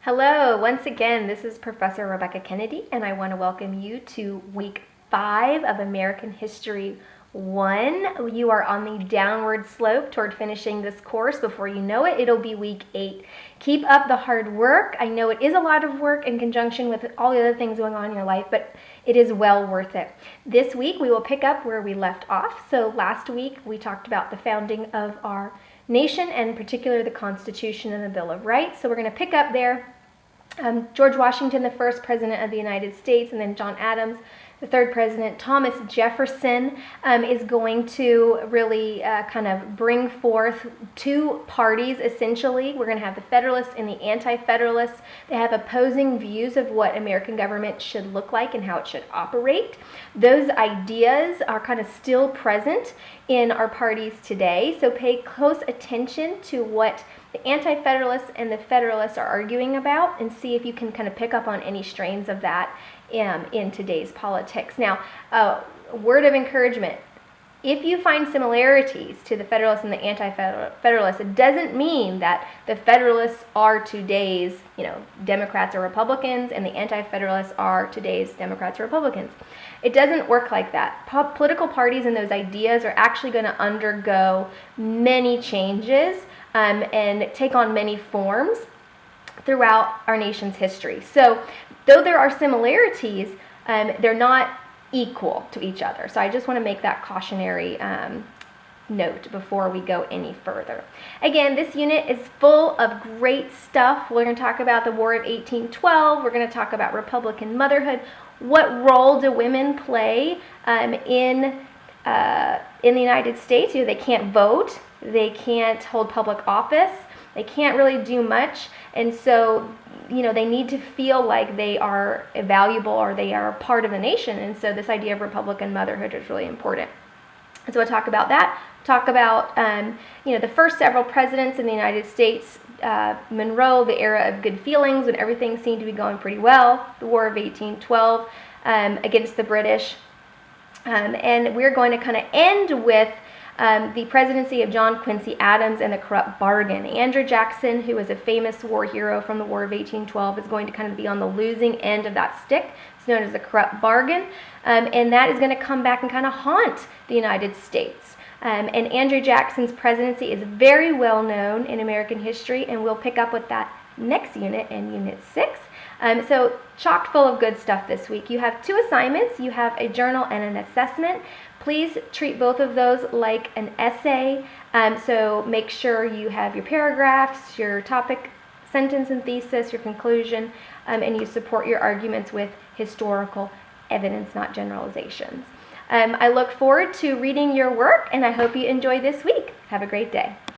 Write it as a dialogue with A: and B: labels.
A: Hello, once again, this is Professor Rebecca Kennedy, and I want to welcome you to week 5 of American History 1. You are on the downward slope toward finishing this course. Before you know it, it'll be week 8. Keep up the hard work. I know it is a lot of work in conjunction with all the other things going on in your life, but it is well worth it. This week, we will pick up where we left off. So last week, we talked about the founding of our nation, and in particular the Constitution and the Bill of Rights. So we're going to pick up there. George Washington, the first president of the United States, and then John Adams, the third president. Thomas Jefferson is going to really kind of bring forth two parties, essentially. We're going to have the Federalists and the Anti-Federalists. They have opposing views of what American government should look like and how it should operate. Those ideas are kind of still present in our parties today, so pay close attention to what the Anti-Federalists and the Federalists are arguing about, and see if you can kind of pick up on any strains of that in today's politics. Now, word of encouragement: if you find similarities to the Federalists and the Anti-Federalists, it doesn't mean that the Federalists are today's, Democrats or Republicans, and the Anti-Federalists are today's Democrats or Republicans. It doesn't work like that. Political parties and those ideas are actually going to undergo many changes and take on many forms throughout our nation's history. So, though there are similarities, they're not equal to each other. So I just want to make that cautionary note before we go any further. Again, this unit is full of great stuff. We're going to talk about the War of 1812. We're going to talk about Republican motherhood. What role do women play in the United States? They can't vote. They can't hold public office. They can't really do much. And so, they need to feel like they are valuable or they are a part of the nation. And so this idea of Republican motherhood is really important. So we'll talk about that. Talk about, the first several presidents in the United States, Monroe, the era of good feelings when everything seemed to be going pretty well, the War of 1812 against the British. And we're going to kind of end with the presidency of John Quincy Adams and the corrupt bargain. Andrew Jackson, who was a famous war hero from the War of 1812, is going to kind of be on the losing end of that stick. It's known as the corrupt bargain. And that is going to come back and kind of haunt the United States. And Andrew Jackson's presidency is very well known in American history, and we'll pick up with that next unit in Unit 6. So chock full of good stuff this week. You have 2 assignments. You have a journal and an assessment. Please treat both of those like an essay. So make sure you have your paragraphs, your topic, sentence and thesis, your conclusion, and you support your arguments with historical evidence, not generalizations. I look forward to reading your work, and I hope you enjoy this week. Have a great day.